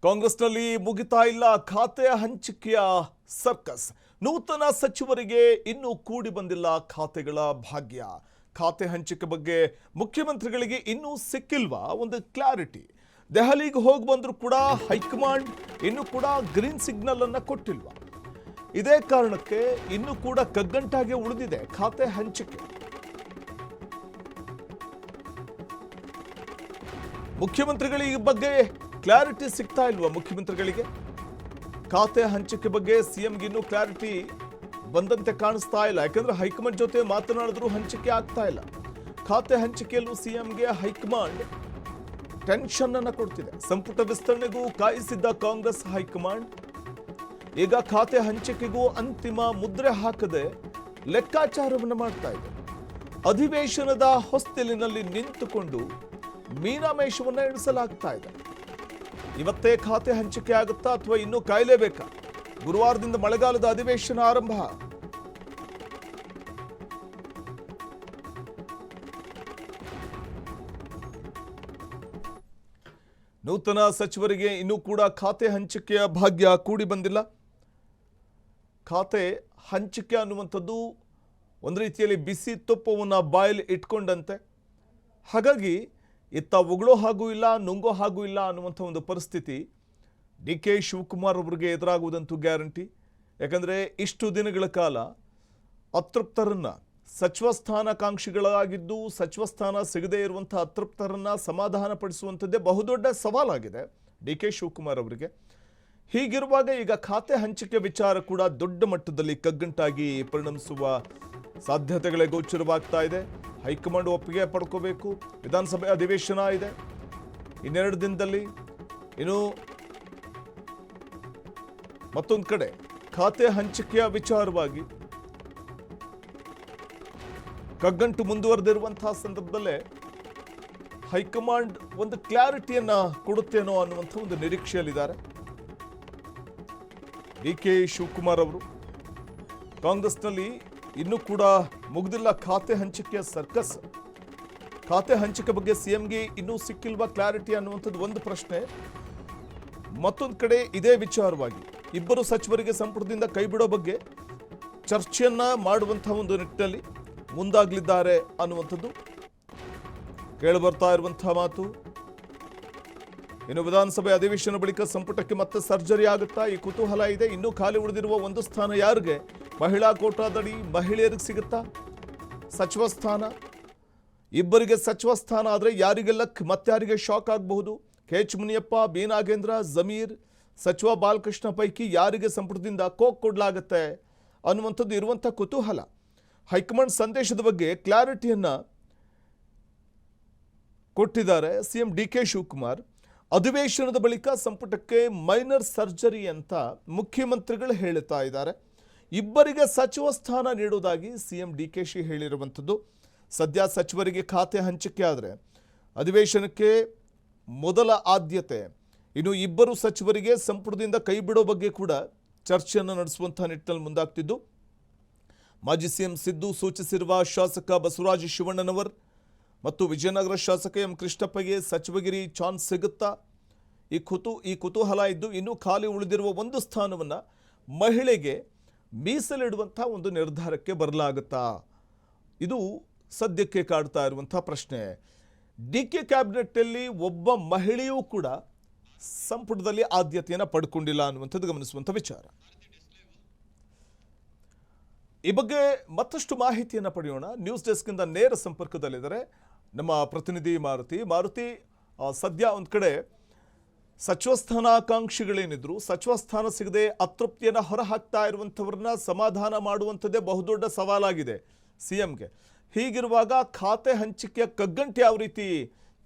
ಕಾಂಗ್ರೆಸ್ನಲ್ಲಿ ಮುಗಿತಾ ಇಲ್ಲ ಖಾತೆ ಹಂಚಿಕೆಯ ಸರ್ಕಸ್. ನೂತನ ಸಚಿವರಿಗೆ ಇನ್ನೂ ಕೂಡಿ ಬಂದಿಲ್ಲ ಖಾತೆಗಳ ಭಾಗ್ಯ. ಖಾತೆ ಹಂಚಿಕೆ ಬಗ್ಗೆ ಮುಖ್ಯಮಂತ್ರಿಗಳಿಗೆ ಇನ್ನೂ ಸಿಕ್ಕಿಲ್ವಾ ಒಂದು ಕ್ಲಾರಿಟಿ? ದೆಹಲಿಗೆ ಹೋಗಿ ಬಂದರೂ ಕೂಡ ಹೈಕಮಾಂಡ್ ಇನ್ನೂ ಕೂಡ ಗ್ರೀನ್ ಸಿಗ್ನಲ್ ಅನ್ನ ಕೊಟ್ಟಿಲ್ವಾ? ಇದೇ ಕಾರಣಕ್ಕೆ ಇನ್ನೂ ಕೂಡ ಕಗ್ಗಂಟಾಗೆ ಉಳಿದಿದೆ ಖಾತೆ ಹಂಚಿಕೆ. ಮುಖ್ಯಮಂತ್ರಿಗಳಿಗೆ ಈ ಬಗ್ಗೆ ಕ್ಲಾರಿಟಿ ಸಿಗ್ತಾ ಇಲ್ವಾ? ಮುಖ್ಯಮಂತ್ರಿಗಳಿಗೆ ಖಾತೆ ಹಂಚಿಕೆ ಬಗ್ಗೆ ಸಿಎಂಗೆ ಇನ್ನೂ ಕ್ಲಾರಿಟಿ ಬಂದಂತೆ ಕಾಣಿಸ್ತಾ ಇಲ್ಲ. ಯಾಕಂದ್ರೆ ಹೈಕಮಾಂಡ್ ಜೊತೆ ಮಾತನಾಡಿದ್ರು ಹಂಚಿಕೆ ಆಗ್ತಾ ಇಲ್ಲ. ಖಾತೆ ಹಂಚಿಕೆಯಲ್ಲೂ ಸಿಎಂಗೆ ಹೈಕಮಾಂಡ್ ಟೆನ್ಷನ್ ಅನ್ನ ಕೊಡ್ತಿದೆ. ಸಂಪುಟ ವಿಸ್ತರಣೆಗೂ ಕಾಯಿಸಿದ್ದ ಕಾಂಗ್ರೆಸ್ ಹೈಕಮಾಂಡ್ ಈಗ ಖಾತೆ ಹಂಚಿಕೆಗೂ ಅಂತಿಮ ಮುದ್ರೆ ಹಾಕದೆ ಲೆಕ್ಕಾಚಾರವನ್ನು ಮಾಡ್ತಾ ಇದೆ. ಅಧಿವೇಶನದ ಹೊಸ್ತಿಲಿನಲ್ಲಿ ನಿಂತುಕೊಂಡು ಮೀನಾಮೇಷವನ್ನ ಎಣಿಸಲಾಗ್ತಾ ಇದೆ. ಇವತ್ತೇ ಖಾತೆ ಹಂಚಿಕೆ ಆಗುತ್ತಾ ಅಥವಾ ಇನ್ನೂ ಕಾಯಲೇಬೇಕಾ? ಗುರುವಾರದಿಂದ ಮಳೆಗಾಲದ ಅಧಿವೇಶನ ಆರಂಭ. ನೂತನ ಸಚಿವರಿಗೆ ಇನ್ನೂ ಕೂಡ ಖಾತೆ ಹಂಚಿಕೆಯ ಭಾಗ್ಯ ಕೂಡಿ ಬಂದಿಲ್ಲ. ಖಾತೆ ಹಂಚಿಕೆ ಅನ್ನುವಂಥದ್ದು ಒಂದು ರೀತಿಯಲ್ಲಿ ಬಿಸಿ ತುಪ್ಪವನ್ನು ಬಾಯಲ್ಲಿ ಇಟ್ಕೊಂಡಂತೆ. ಹಾಗಾಗಿ ಇತ್ತ ಉಗುಳೋ ಹಾಗೂ ಇಲ್ಲ, ನುಂಗೋ ಹಾಗೂ ಇಲ್ಲ ಅನ್ನುವಂಥ ಒಂದು ಪರಿಸ್ಥಿತಿ ಡಿ.ಕೆ. ಶಿವಕುಮಾರ್ ಅವರಿಗೆ ಎದುರಾಗುವುದಂತೂ ಗ್ಯಾರಂಟಿ. ಯಾಕಂದರೆ ಇಷ್ಟು ದಿನಗಳ ಕಾಲ ಅತೃಪ್ತರನ್ನು, ಸಚಿವ ಸ್ಥಾನಾಕಾಂಕ್ಷಿಗಳಾಗಿದ್ದು ಸಚಿವ ಸ್ಥಾನ ಸಿಗದೇ ಇರುವಂಥ ಅತೃಪ್ತರನ್ನು ಸಮಾಧಾನ ಪಡಿಸುವಂಥದ್ದೇ ಬಹುದೊಡ್ಡ ಸವಾಲಾಗಿದೆ ಡಿ.ಕೆ. ಶಿವಕುಮಾರ್ ಅವರಿಗೆ. ಹೀಗಿರುವಾಗ ಈಗ ಖಾತೆ ಹಂಚಿಕೆ ವಿಚಾರ ಕೂಡ ದೊಡ್ಡ ಮಟ್ಟದಲ್ಲಿ ಕಗ್ಗಂಟಾಗಿ ಪರಿಣಮಿಸುವ ಸಾಧ್ಯತೆಗಳೇ ಗೋಚರವಾಗ್ತಾ ಇದೆ. ಹೈಕಮಾಂಡ್ ಒಪ್ಪಿಗೆ ಪಡ್ಕೋಬೇಕು. ವಿಧಾನಸಭೆ ಅಧಿವೇಶನ ಇದೆ ಇನ್ನೆರಡು ದಿನದಲ್ಲಿ. ಇನ್ನು ಮತ್ತೊಂದು ಕಡೆ ಖಾತೆ ಹಂಚಿಕೆಯ ವಿಚಾರವಾಗಿ ಕಗ್ಗಂಟು ಮುಂದುವರೆದಿರುವಂತಹ ಸಂದರ್ಭದಲ್ಲೇ ಹೈಕಮಾಂಡ್ ಒಂದು ಕ್ಲಾರಿಟಿಯನ್ನ ಕೊಡುತ್ತೇನೋ ಅನ್ನುವಂಥ ಒಂದು ನಿರೀಕ್ಷೆಯಲ್ಲಿದ್ದಾರೆ ಡಿ.ಕೆ. ಶಿವಕುಮಾರ್ ಅವರು. ಕಾಂಗ್ರೆಸ್ನಲ್ಲಿ ಇನ್ನೂ ಕೂಡ ಮುಗಿದಿಲ್ಲ ಖಾತೆ ಹಂಚಿಕೆಯ ಸರ್ಕಸ್. ಖಾತೆ ಹಂಚಿಕೆ ಬಗ್ಗೆ ಸಿಎಂಗೆ ಇನ್ನೂ ಸಿಕ್ಕಿಲ್ವಾ ಕ್ಲಾರಿಟಿ ಅನ್ನುವಂಥದ್ದು ಒಂದು ಪ್ರಶ್ನೆ. ಮತ್ತೊಂದು ಕಡೆ ಇದೇ ವಿಚಾರವಾಗಿ ಇಬ್ಬರು ಸಚಿವರಿಗೆ ಸಂಪುಟದಿಂದ ಕೈ ಬಿಡೋ ಬಗ್ಗೆ ಚರ್ಚೆಯನ್ನ ಮಾಡುವಂತಹ ಒಂದು ನಿಟ್ಟಿನಲ್ಲಿ ಮುಂದಾಗಲಿದ್ದಾರೆ ಅನ್ನುವಂಥದ್ದು ಕೇಳಿಬರ್ತಾ ಇರುವಂತಹ ಮಾತು. ಇನ್ನು ವಿಧಾನಸಭೆ ಅಧಿವೇಶನ ಬಳಿಕ ಸಂಪುಟಕ್ಕೆ ಮತ್ತೆ ಸರ್ಜರಿ ಆಗುತ್ತಾ? ಈ ಕುತೂಹಲ ಇದೆ. ಇನ್ನೂ ಖಾಲಿ ಉಳಿದಿರುವ ಒಂದು ಸ್ಥಾನ ಯಾರಿಗೆ? ಮಹಿಳಾ ಕೋಟಾದಡಿ ಮಹಿಳೆಯರಿಗೆ ಸಿಗುತ್ತಾ ಸಚಿವ ಸ್ಥಾನ? ಇಬ್ಬರಿಗೆ ಸಚಿವ ಸ್ಥಾನ ಆದರೆ ಯಾರಿಗೆಲ್ಲ ಮತ್ತಾರಿಗೆ ಶಾಕ್ ಆಗಬಹುದು? ಕೆ.ಎಚ್. ಮುನಿಯಪ್ಪ, ಬಿ. ನಾಗೇಂದ್ರ, ಜಮೀರ್, ಸಚಿವ ಬಾಲಕೃಷ್ಣ ಪೈಕಿ ಯಾರಿಗೆ ಸಂಪುಟದಿಂದ ಕೋಕ್ ಕೊಡಲಾಗುತ್ತೆ ಅನ್ನುವಂಥದ್ದು ಇರುವಂಥ ಕುತೂಹಲ. ಹೈಕಮಾಂಡ್ ಸಂದೇಶದ ಬಗ್ಗೆ ಕ್ಲಾರಿಟಿಯನ್ನ ಕೊಟ್ಟಿದ್ದಾರೆ ಸಿಎಂ ಡಿ.ಕೆ. ಶಿವಕುಮಾರ್. ಅಧಿವೇಶನದ ಬಳಿಕ ಸಂಪುಟಕ್ಕೆ ಮೈನರ್ ಸರ್ಜರಿ ಅಂತ ಮುಖ್ಯಮಂತ್ರಿಗಳು ಹೇಳುತ್ತಾ ಇದ್ದಾರೆ. ಇಬ್ಬರಿಗೆ ಸಚಿವ ಸ್ಥಾನ ನೀಡುವುದಾಗಿ ಸಿಎಂ ಡಿ.ಕೆ.ಶಿ ಹೇಳಿರುವಂಥದ್ದು. ಸದ್ಯ ಸಚಿವರಿಗೆ ಖಾತೆ ಹಂಚಿಕೆ ಆದರೆ ಅಧಿವೇಶನಕ್ಕೆ ಮೊದಲ ಆದ್ಯತೆ. ಇನ್ನು ಇಬ್ಬರು ಸಚಿವರಿಗೆ ಸಂಪುಟದಿಂದ ಕೈ ಬಿಡೋ ಬಗ್ಗೆ ಕೂಡ ಚರ್ಚೆಯನ್ನು ನಡೆಸುವಂತಹ ನಿಟ್ಟಿನಲ್ಲಿ ಮುಂದಾಗ್ತಿದ್ದು ಮಾಜಿ ಸಿಎಂ ಸಿದ್ದು ಸೂಚಿಸಿರುವ ಶಾಸಕ ಬಸವರಾಜ ಶಿವಣ್ಣನವರ್ ಮತ್ತು ವಿಜಯನಗರ ಶಾಸಕ ಎಂ ಕೃಷ್ಣಪ್ಪಗೆ ಸಚಿವಗಿರಿ ಚಾನ್ಸ್ ಸಿಗುತ್ತಾ? ಈ ಕುತೂಹಲ ಇದ್ದು ಇನ್ನೂ ಖಾಲಿ ಉಳಿದಿರುವ ಒಂದು ಸ್ಥಾನವನ್ನು ಮಹಿಳೆಗೆ ಮೀಸಲಿಡುವಂಥ ಒಂದು ನಿರ್ಧಾರಕ್ಕೆ ಬರಲಾಗುತ್ತಾ? ಇದು ಸದ್ಯಕ್ಕೆ ಕಾಡ್ತಾ ಇರುವಂಥ ಪ್ರಶ್ನೆ. ಡಿ.ಕೆ. ಕ್ಯಾಬಿನೆಟ್ನಲ್ಲಿ ಒಬ್ಬ ಮಹಿಳೆಯೂ ಕೂಡ ಸಂಪುಟದಲ್ಲಿ ಆದ್ಯತೆಯನ್ನು ಪಡ್ಕೊಂಡಿಲ್ಲ ಅನ್ನುವಂಥದ್ದು ಗಮನಿಸುವಂಥ ವಿಚಾರ. ಈ ಬಗ್ಗೆ ಮತ್ತಷ್ಟು ಮಾಹಿತಿಯನ್ನು ಪಡೆಯೋಣ. ನ್ಯೂಸ್ ಡೆಸ್ಕ್ನಿಂದ ನೇರ ಸಂಪರ್ಕದಲ್ಲಿದ್ದಾರೆ ನಮ್ಮ ಪ್ರತಿನಿಧಿ ಮಾರುತಿ. ಸದ್ಯ ಒಂದು ಕಡೆ ಸಚಿವ ಸ್ಥಾನಾಕಾಂಕ್ಷಿಗಳೇನಿದ್ರು ಸಚಿವ ಸ್ಥಾನ ಸಿಗದೆ ಅತೃಪ್ತಿಯನ್ನು ಹೊರಹಾಕ್ತಾ ಇರುವಂಥವ್ರನ್ನ ಸಮಾಧಾನ ಮಾಡುವಂಥದ್ದೇ ಬಹುದೊಡ್ಡ ಸವಾಲಾಗಿದೆ ಸಿಎಂಗೆ. ಹೀಗಿರುವಾಗ ಖಾತೆ ಹಂಚಿಕೆಯ ಕಗ್ಗಂಟು ಯಾವ ರೀತಿ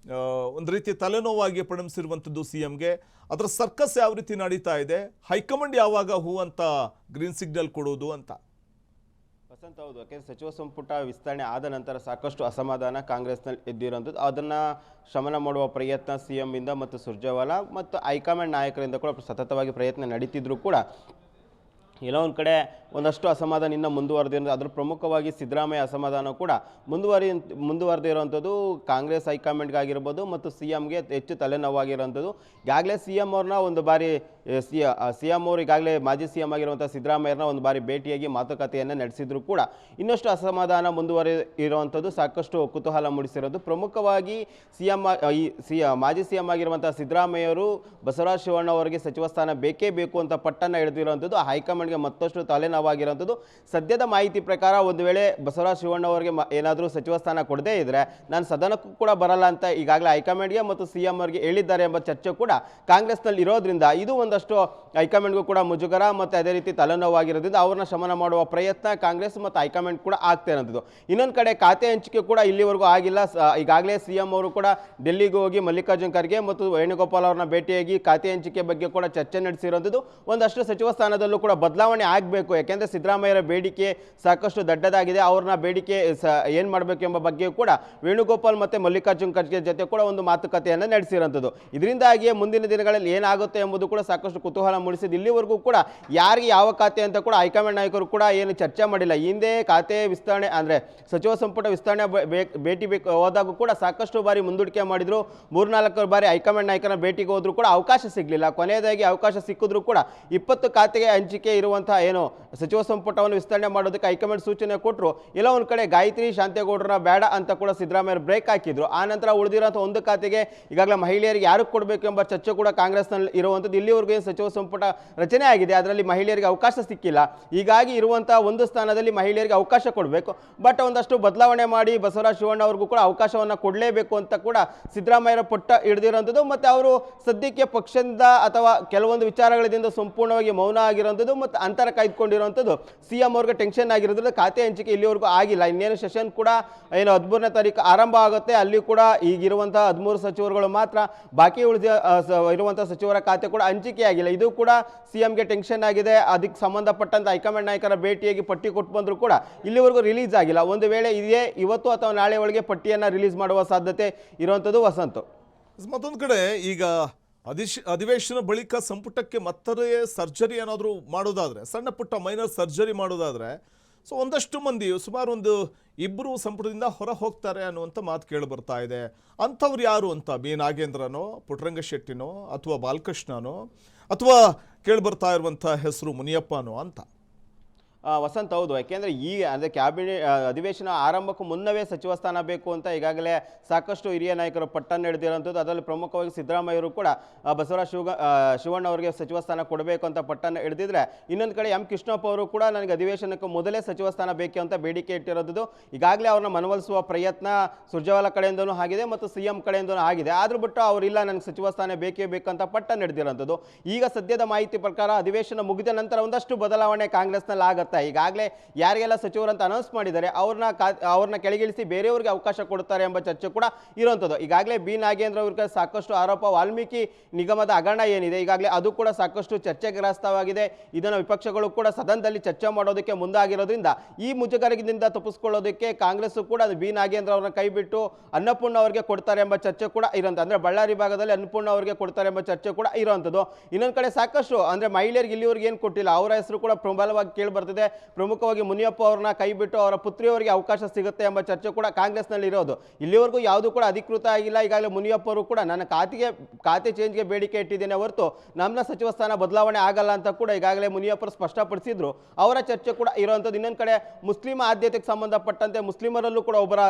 ಒಂದು ರೀತಿ ತಲೆನೋವಾಗಿ ಪರಿಣಮಿಸಿರುವಂಥದ್ದು ಸಿಎಂಗೆ, ಅದರ ಸರ್ಕಸ್ ಯಾವ ರೀತಿ ನಡೀತಾ ಇದೆ? ಹೈಕಮಾಂಡ್ ಯಾವಾಗ ಹೂ ಅಂತ ಗ್ರೀನ್ ಸಿಗ್ನಲ್ ಕೊಡೋದು ಅಂತ? ವಸಂತ, ಹೌದು. ಯಾಕೆಂದರೆ ಸಚಿವ ಸಂಪುಟ ವಿಸ್ತರಣೆ ಆದ ನಂತರ ಸಾಕಷ್ಟು ಅಸಮಾಧಾನ ಕಾಂಗ್ರೆಸ್ನಲ್ಲಿ ಎದ್ದಿರೋಂಥದ್ದು. ಅದನ್ನು ಶಮನ ಮಾಡುವ ಪ್ರಯತ್ನ ಸಿ.ಎಂ ಇಂದ ಮತ್ತು ಸುರ್ಜೇವಾಲಾ ಮತ್ತು ಹೈಕಮಾಂಡ್ ನಾಯಕರಿಂದ ಕೂಡ ಸತತವಾಗಿ ಪ್ರಯತ್ನ ನಡೀತಿದ್ರು ಕೂಡ ಎಲ್ಲೋ ಒಂದು ಕಡೆ ಒಂದಷ್ಟು ಅಸಮಾಧಾನ ಇನ್ನು ಮುಂದುವರೆದಿರೋದು, ಅದ್ರ ಪ್ರಮುಖವಾಗಿ ಸಿದ್ದರಾಮಯ್ಯ ಅಸಮಾಧಾನ ಕೂಡ ಮುಂದುವರೆದಿರುವಂಥದ್ದು ಕಾಂಗ್ರೆಸ್ ಹೈಕಮಾಂಡ್ಗಾಗಿರ್ಬೋದು ಮತ್ತು ಸಿ ಎಮ್ಗೆ ಹೆಚ್ಚು ತಲೆನೋವಾಗಿರುವಂಥದ್ದು. ಈಗಾಗಲೇ ಸಿ ಎಮ್ ಅವ್ರನ್ನ ಒಂದು ಬಾರಿ ಸಿ ಎಮ್ ಅವರು ಈಗಾಗಲೇ ಮಾಜಿ ಸಿ ಎಮ್ ಆಗಿರುವಂಥ ಸಿದ್ದರಾಮಯ್ಯರನ್ನ ಒಂದು ಬಾರಿ ಭೇಟಿಯಾಗಿ ಮಾತುಕತೆಯನ್ನು ನಡೆಸಿದ್ರು ಕೂಡ ಇನ್ನಷ್ಟು ಅಸಮಾಧಾನ ಇರುವಂಥದ್ದು ಸಾಕಷ್ಟು ಕುತೂಹಲ ಮೂಡಿಸಿರೋದು. ಪ್ರಮುಖವಾಗಿ ಮಾಜಿ ಸಿ ಎಮ್ ಆಗಿರುವಂಥ ಸಿದ್ದರಾಮಯ್ಯವರು ಬಸವರಾಜ ಶಿವಣ್ಣ ಅವರಿಗೆ ಸಚಿವ ಸ್ಥಾನ ಬೇಕೇ ಬೇಕು ಅಂತ ಪಟ್ಟನ್ನು ಹಿಡಿದಿರುವಂಥದ್ದು ಹೈಕಮಾಂಡ್ಗೆ ಮತ್ತಷ್ಟು ತಲೆನೋವಾಗಿರುವಂಥದ್ದು. ಸದ್ಯದ ಮಾಹಿತಿ ಪ್ರಕಾರ ಒಂದು ವೇಳೆ ಬಸವರಾಜ ಶಿವಣ್ಣ ಅವರಿಗೆ ಏನಾದರೂ ಸಚಿವ ಸ್ಥಾನ ಕೊಡದೇ ಇದ್ದರೆ ನಾನು ಸದನಕ್ಕೂ ಕೂಡ ಬರಲ್ಲ ಅಂತ ಈಗಾಗಲೇ ಹೈಕಮಾಂಡ್ಗೆ ಮತ್ತು ಸಿ ಎಂ ಅವರಿಗೆ ಹೇಳಿದ್ದಾರೆ ಎಂಬ ಚರ್ಚೆ ಕೂಡ ಕಾಂಗ್ರೆಸ್ನಲ್ಲಿ ಇರೋದ್ರಿಂದ ಇದು ಒಂದಷ್ಟು ಹೈಕಮಾಂಡ್ಗೂ ಕೂಡ ಮುಜುಗರ ಮತ್ತು ಅದೇ ರೀತಿ ತಲೆನೋವಾಗಿರೋದ್ರಿಂದ ಅವ್ರನ್ನ ಶಮನ ಮಾಡುವ ಪ್ರಯತ್ನ ಕಾಂಗ್ರೆಸ್ ಮತ್ತು ಹೈಕಮಾಂಡ್ ಕೂಡ ಆಗ್ತಾ ಇರೋದು. ಇನ್ನೊಂದು ಕಡೆ ಖಾತೆ ಹಂಚಿಕೆ ಕೂಡ ಇಲ್ಲಿವರೆಗೂ ಆಗಿಲ್ಲ. ಈಗಾಗಲೇ ಸಿ ಎಂ ಅವರು ಕೂಡ ಡೆಲ್ಲಿಗೆ ಹೋಗಿ ಮಲ್ಲಿಕಾರ್ಜುನ್ ಖರ್ಗೆ ಮತ್ತು ವೇಣುಗೋಪಾಲ್ ಅವರನ್ನ ಭೇಟಿಯಾಗಿ ಖಾತೆ ಹಂಚಿಕೆ ಬಗ್ಗೆ ಕೂಡ ಚರ್ಚೆ ನಡೆಸಿರುವಂಥದ್ದು. ಒಂದಷ್ಟು ಸಚಿವ ಸ್ಥಾನದಲ್ಲೂ ಕೂಡ ಬದಲಾವಣೆ ಆಗಬೇಕು, ಯಾಕೆಂದರೆ ಸಿದ್ದರಾಮಯ್ಯರ ಬೇಡಿಕೆ ಸಾಕಷ್ಟು ದೊಡ್ಡದಾಗಿದೆ. ಅವ್ರನ್ನ ಬೇಡಿಕೆ ಏನು ಮಾಡಬೇಕು ಎಂಬ ಬಗ್ಗೆ ಕೂಡ ವೇಣುಗೋಪಾಲ್ ಮತ್ತು ಮಲ್ಲಿಕಾರ್ಜುನ್ ಖರ್ಗೆ ಜೊತೆ ಕೂಡ ಒಂದು ಮಾತುಕತೆಯನ್ನು ನಡೆಸಿರುವಂಥದ್ದು. ಇದರಿಂದಾಗಿಯೇ ಮುಂದಿನ ದಿನಗಳಲ್ಲಿ ಏನಾಗುತ್ತೆ ಎಂಬುದು ಕೂಡ ಸಾಕಷ್ಟು ಕುತೂಹಲ ಮೂಡಿಸಿದ್ದು. ಇಲ್ಲಿವರೆಗೂ ಕೂಡ ಯಾರಿಗೆ ಯಾವ ಖಾತೆ ಅಂತ ಕೂಡ ಹೈಕಮಾಂಡ್ ನಾಯಕರು ಕೂಡ ಏನು ಚರ್ಚೆ ಮಾಡಿಲ್ಲ. ಹಿಂದೆ ಖಾತೆ ವಿಸ್ತರಣೆ ಅಂದರೆ ಸಚಿವ ಸಂಪುಟ ವಿಸ್ತರಣೆ ಭೇಟಿ ಹೋದಾಗ ಕೂಡ ಸಾಕಷ್ಟು ಬಾರಿ ಮುಂದೂಡಿಕೆ ಮಾಡಿದ್ರು. 3-4 ಬಾರಿ ಹೈಕಮಾಂಡ್ ನಾಯಕರ ಭೇಟಿಗೆ ಹೋದ್ರು ಕೂಡ ಅವಕಾಶ ಸಿಗಲಿಲ್ಲ. ಕೊನೆಯದಾಗಿ ಅವಕಾಶ ಸಿಕ್ಕಿದ್ರು ಕೂಡ 20 ಖಾತೆಗೆ ಹಂಚಿಕೆ ಇರುವಂತಹ ಏನು ಸಚಿವ ಸಂಪುಟವನ್ನು ವಿಸ್ತರಣೆ ಮಾಡೋದಕ್ಕೆ ಹೈಕಮಾಂಡ್ ಸೂಚನೆ ಕೊಟ್ಟರು. ಎಲ್ಲ ಒಂದು ಕಡೆ ಗಾಯತ್ರಿ ಶಾಂತೇಗೌಡರ ಬೇಡ ಅಂತ ಕೂಡ ಸಿದ್ದರಾಮಯ್ಯ ಬ್ರೇಕ್ ಹಾಕಿದ್ರು. ಆ ನಂತರ ಉಳಿದಿರುವಂಥ ಒಂದು ಖಾತೆಗೆ ಈಗಾಗಲೇ ಮಹಿಳೆಯರಿಗೆ ಯಾರು ಕೊಡಬೇಕು ಎಂಬ ಚರ್ಚೆ ಕೂಡ ಕಾಂಗ್ರೆಸ್ನಲ್ಲಿ ಇರುವಂಥದ್ದು. ಇಲ್ಲಿವರೆಗೂ ಸಚಿವ ಸಂಪುಟ ರಚನೆ ಆಗಿದೆ, ಅದರಲ್ಲಿ ಮಹಿಳೆಯರಿಗೆ ಅವಕಾಶ ಸಿಕ್ಕಿಲ್ಲ. ಹೀಗಾಗಿ ಇರುವಂತಹ ಒಂದು ಸ್ಥಾನದಲ್ಲಿ ಮಹಿಳೆಯರಿಗೆ ಅವಕಾಶ ಕೊಡಬೇಕು, ಬಟ್ ಒಂದಷ್ಟು ಬದಲಾವಣೆ ಮಾಡಿ ಬಸವರಾಜ ಶಿವಣ್ಣ ಅವ್ರಿಗೂ ಕೂಡ ಅವಕಾಶವನ್ನು ಕೊಡಲೇಬೇಕು ಅಂತ ಕೂಡ ಸಿದ್ದರಾಮಯ್ಯರ ಪಟ್ಟ ಹಿಡಿದಿರುವಂಥದ್ದು. ಮತ್ತು ಅವರು ಸದ್ಯಕ್ಕೆ ಪಕ್ಷದಿಂದ ಅಥವಾ ಕೆಲವೊಂದು ವಿಚಾರಗಳಿಂದ ಸಂಪೂರ್ಣವಾಗಿ ಮೌನ ಆಗಿರುವಂಥದ್ದು ಮತ್ತು ಅಂತರ ಕಾಯ್ದುಕೊಂಡಿರುವಂಥದ್ದು. ಸಿ ಎಂ ಅವ್ರಿಗೆ ಟೆನ್ಷನ್ ಆಗಿರೋದ್ರಿಂದ ಖಾತೆ ಹಂಚಿಕೆ ಇಲ್ಲಿವರೆಗೂ ಆಗಿಲ್ಲ. ಇನ್ನೇನು ಸೆಷನ್ ಕೂಡ ಏನು 13ನೇ ತಾರೀಕು ಆರಂಭ ಆಗುತ್ತೆ, ಅಲ್ಲಿ ಕೂಡ ಈಗಿರುವಂತಹ 13 ಸಚಿವರುಗಳು ಮಾತ್ರ, ಬಾಕಿ ಉಳಿದ ಇರುವಂಥ ಸಚಿವರ ಖಾತೆ ಕೂಡ ಹಂಚಿಕೆ ಆಗಿಲ್ಲ. ಇದು ಕೂಡ ಸಿ ಎಂಗೆ ಟೆನ್ಷನ್ ಆಗಿದೆ. ಅದಕ್ಕೆ ಸಂಬಂಧಪಟ್ಟಂತ ಹೈಕಮಾಂಡ್ ನಾಯಕರ ಭೇಟಿಯಾಗಿ ಪಟ್ಟಿ ಕೊಟ್ಟು ಬಂದರೂ ಕೂಡ ಇಲ್ಲಿವರೆಗೂ ರಿಲೀಸ್ ಆಗಿಲ್ಲ. ಒಂದು ವೇಳೆ ಇದೇ ಇವತ್ತು ಅಥವಾ ನಾಳೆ ಒಳಗೆ ಪಟ್ಟಿಯನ್ನು ರಿಲೀಸ್ ಮಾಡುವ ಸಾಧ್ಯತೆ ಇರುವಂಥದ್ದು ವಸಂತ. ಮತ್ತೊಂದು ಕಡೆ ಈಗ ಅಧಿವೇಶನ ಬಳಿಕ ಸಂಪುಟಕ್ಕೆ ಮತ್ತೆ ಸರ್ಜರಿ ಏನಾದರೂ ಮಾಡೋದಾದರೆ, ಸಣ್ಣ ಪುಟ್ಟ ಮೈನರ್ ಸರ್ಜರಿ ಮಾಡೋದಾದರೆ, ಸೊ ಒಂದಷ್ಟು ಮಂದಿ ಸುಮಾರು ಒಂದು 2 ಸಂಪುಟದಿಂದ ಹೊರ ಹೋಗ್ತಾರೆ ಅನ್ನುವಂಥ ಮಾತು ಕೇಳಿ ಬರ್ತಾ ಇದೆ. ಅಂಥವ್ರು ಯಾರು ಅಂತ ಬಿ ನಾಗೇಂದ್ರನೋ, ಪುಟ್ಟರಂಗ ಶೆಟ್ಟಿನೋ, ಅಥವಾ ಬಾಲಕೃಷ್ಣನೋ, ಅಥವಾ ಕೇಳಿ ಬರ್ತಾ ಇರುವಂಥ ಹೆಸರು ಮುನಿಯಪ್ಪನೋ ಅಂತ. ವಸಂತ, ಹೌದು. ಯಾಕೆಂದರೆ ಅಂದರೆ ಕ್ಯಾಬಿನೆಟ್ ಅಧಿವೇಶನ ಆರಂಭಕ್ಕೂ ಮುನ್ನವೇ ಸಚಿವ ಸ್ಥಾನ ಬೇಕು ಅಂತ ಈಗಾಗಲೇ ಸಾಕಷ್ಟು ಹಿರಿಯ ನಾಯಕರು ಪಟ್ಟನ್ನು ಹಿಡಿದಿರುವಂಥದ್ದು. ಅದರಲ್ಲಿ ಪ್ರಮುಖವಾಗಿ ಸಿದ್ದರಾಮಯ್ಯವರು ಕೂಡ ಬಸವರಾಜ ಶಿವಣ್ಣ ಅವರಿಗೆ ಸಚಿವ ಸ್ಥಾನ ಕೊಡಬೇಕು ಅಂತ ಪಟ್ಟನ್ನು ಹಿಡಿದಿದ್ರೆ, ಇನ್ನೊಂದು ಕಡೆ ಎಂ ಕೃಷ್ಣಪ್ಪ ಅವರು ಕೂಡ ನನಗೆ ಅಧಿವೇಶನಕ್ಕೂ ಮೊದಲೇ ಸಚಿವ ಸ್ಥಾನ ಬೇಕು ಅಂತ ಬೇಡಿಕೆ ಇಟ್ಟಿರೋದು. ಈಗಾಗಲೇ ಅವ್ರನ್ನ ಮನವೊಲಿಸುವ ಪ್ರಯತ್ನ ಸುರ್ಜೇವಾಲಾ ಕಡೆಯಿಂದನೂ ಆಗಿದೆ ಮತ್ತು ಸಿ ಎಂ ಕಡೆಯಿಂದನೂ ಆಗಿದೆ. ಆದರೂ ಬಿಟ್ಟು ಅವರಿಲ್ಲ, ನನಗೆ ಸಚಿವ ಸ್ಥಾನ ಬೇಕೇ ಬೇಕಂತ ಪಟ್ಟನ್ನು ಹಿಡಿದಿರೋಂಥದ್ದು. ಈಗ ಸದ್ಯದ ಮಾಹಿತಿ ಪ್ರಕಾರ ಅಧಿವೇಶನ ಮುಗಿದ ನಂತರ ಒಂದಷ್ಟು ಬದಲಾವಣೆ ಕಾಂಗ್ರೆಸ್ನಲ್ಲಿ ಆಗುತ್ತೆ. ಈಗಾಗಲೇ ಯಾರಿಗೆಲ್ಲ ಸಚಿವರು ಅಂತ ಅನೌನ್ಸ್ ಮಾಡಿದ್ದಾರೆ ಅವ್ರನ್ನ ಕೆಳಗಿಳಿಸಿ ಬೇರೆಯವರಿಗೆ ಅವಕಾಶ ಕೊಡ್ತಾರೆ ಎಂಬ ಚರ್ಚೆ ಕೂಡ ಇರುವಂಥದ್ದು. ಈಗಾಗಲೇ ಬಿ ನಾಗೇಂದ್ರ ಅವ್ರಿಗೆ ಸಾಕಷ್ಟು ಆರೋಪ, ವಾಲ್ಮೀಕಿ ನಿಗಮದ ಹಗರಣ ಏನಿದೆ ಈಗಾಗಲೇ ಅದು ಕೂಡ ಸಾಕಷ್ಟು ಚರ್ಚೆಗೆ ಗ್ರಾಸವಾಗಿದೆ. ಇದನ್ನು ವಿಪಕ್ಷಗಳು ಕೂಡ ಸದನದಲ್ಲಿ ಚರ್ಚೆ ಮಾಡೋದಕ್ಕೆ ಮುಂದಾಗಿರೋದ್ರಿಂದ ಈ ಮುಜುಗರದಿಂದ ತಪ್ಪಿಸ್ಕೊಳ್ಳೋದಕ್ಕೆ ಕಾಂಗ್ರೆಸ್ ಕೂಡ ಬಿ ನಾಗೇಂದ್ರ ಅವ್ರನ್ನ ಕೈ ಬಿಟ್ಟು ಅನ್ನಪೂರ್ಣ ಅವರಿಗೆ ಕೊಡ್ತಾರೆ ಎಂಬ ಚರ್ಚೆ ಕೂಡ ಇರುವಂಥದ್ದು. ಅಂದರೆ ಬಳ್ಳಾರಿ ಭಾಗದಲ್ಲಿ ಅನ್ನಪೂರ್ಣ ಅವರಿಗೆ ಕೊಡ್ತಾರೆ ಎಂಬ ಚರ್ಚೆ ಕೂಡ ಇರುವಂಥದ್ದು. ಇನ್ನೊಂದು ಕಡೆ ಸಾಕಷ್ಟು ಅಂದರೆ ಮಹಿಳೆಯರಿಗೆ ಇಲ್ಲಿವರೆಗೆ ಏನು ಕೊಟ್ಟಿಲ್ಲ, ಅವರ ಹೆಸರು ಕೂಡ ಪ್ರಬಲವಾಗಿ ಕೇಳಿ ಬರ್ತಿದೆ. ಪ್ರಮುಖವಾಗಿ ಮುನಿಯಪ್ಪ ಅವ್ರನ್ನ ಕೈ ಬಿಟ್ಟು ಅವರ ಪುತ್ರಿಯವರಿಗೆ ಅವಕಾಶ ಸಿಗುತ್ತೆ ಎಂಬ ಚರ್ಚೆ ಕೂಡ ಕಾಂಗ್ರೆಸ್ನಲ್ಲಿ ಇರೋದು. ಇಲ್ಲಿವರೆಗೂ ಯಾವುದು ಕೂಡ ಅಧಿಕೃತ ಆಗಿಲ್ಲ. ಈಗಾಗಲೇ ಮುನಿಯಪ್ಪ ಅವರು ಕೂಡ ನನ್ನ ಖಾತೆ ಚೇಂಜ್ಗೆ ಬೇಡಿಕೆ ಇಟ್ಟಿದ್ದೇನೆ ಹೊರತು ನಮ್ಮ ಸಚಿವ ಸ್ಥಾನ ಬದಲಾವಣೆ ಆಗಲ್ಲ ಅಂತ ಕೂಡ ಈಗಾಗಲೇ ಮುನಿಯಪ್ಪರು ಸ್ಪಷ್ಟಪಡಿಸಿದ್ರು. ಅವರ ಚರ್ಚೆ ಕೂಡ ಇರುವಂಥದ್ದು. ಇನ್ನೊಂದು ಕಡೆ ಮುಸ್ಲಿಂ ಆದ್ಯತೆಗೆ ಸಂಬಂಧಪಟ್ಟಂತೆ ಮುಸ್ಲಿಮರಲ್ಲೂ ಕೂಡ ಒಬ್ಬರ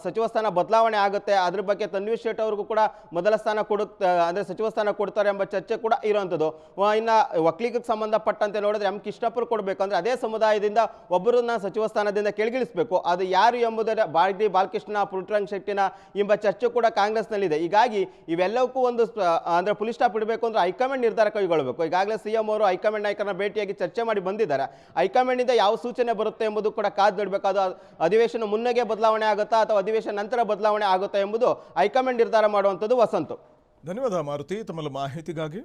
ಸಚಿವ ಸ್ಥಾನ ಬದಲಾವಣೆ ಆಗುತ್ತೆ. ಅದ್ರ ಬಗ್ಗೆ ತನ್ವೀರ್ ಶೇಟ್ ಅವ್ರಿಗೂ ಕೂಡ ಮೊದಲ ಸ್ಥಾನ ಅಂದರೆ ಸಚಿವ ಸ್ಥಾನ ಕೊಡ್ತಾರೆ ಎಂಬ ಚರ್ಚೆ ಕೂಡ ಇರುವಂಥದ್ದು. ಇನ್ನು ಒಕ್ಕಲಿಗಕ್ಕೆ ಸಂಬಂಧಪಟ್ಟಂತೆ ನೋಡಿದ್ರೆ ಎಂ ಕೃಷ್ಣಪ್ಪರು ಕೊಡಬೇಕು ಅಂದರೆ ಅದೇ ಸಮುದಾಯದಿಂದ ಒಬ್ಬರನ್ನ ಸಚಿವ ಸ್ಥಾನದಿಂದ ಕೆಳಗಿಳಿಸಬೇಕು. ಅದು ಯಾರು ಎಂಬುದರ ಬಾಲಕೃಷ್ಣ, ಪುಟ್ಟರಂಗ ಶೆಟ್ಟಿನ ಎಂಬ ಚರ್ಚೆ ಕೂಡ ಕಾಂಗ್ರೆಸ್ನಲ್ಲಿದೆ. ಹೀಗಾಗಿ ಇವೆಲ್ಲಕ್ಕೂ ಒಂದು ಅಂದರೆ ಪುಲಿ ಸ್ಟಾಪ್ ಇಡಬೇಕು ಅಂದ್ರೆ ಹೈಕಮಾಂಡ್ ನಿರ್ಧಾರ ಕೈಗೊಳ್ಳಬೇಕು. ಈಗಾಗಲೇ ಸಿಎಂ ಅವರು ಹೈಕಮಾಂಡ್ ನಾಯಕರನ್ನ ಭೇಟಿಯಾಗಿ ಚರ್ಚೆ ಮಾಡಿ ಬಂದಿದ್ದಾರೆ. ಹೈಕಮಾಂಡ್ನಿಂದ ಯಾವ ಸೂಚನೆ ಬರುತ್ತೆ ಎಂಬುದು ಕೂಡ ಕಾದು ನೋಡಬೇಕು. ಅದು ಅಧಿವೇಶನ ಮುನ್ನಗೆ ಬದಲಾವಣೆ ಆಗುತ್ತಾ ಅಥವಾ ಅಧಿವೇಶನ ನಂತರ ಬದಲಾವಣೆ ಆಗುತ್ತಾ ಎಂಬುದು ಹೈಕಮಾಂಡ್ ನಿರ್ಧಾರ ಮಾಡುವಂಥದ್ದು. ವಸಂತ, ಧನ್ಯವಾದ ಮಾರುತಿ ತಮ್ಮ ಮಾಹಿತಿಗಾಗಿ.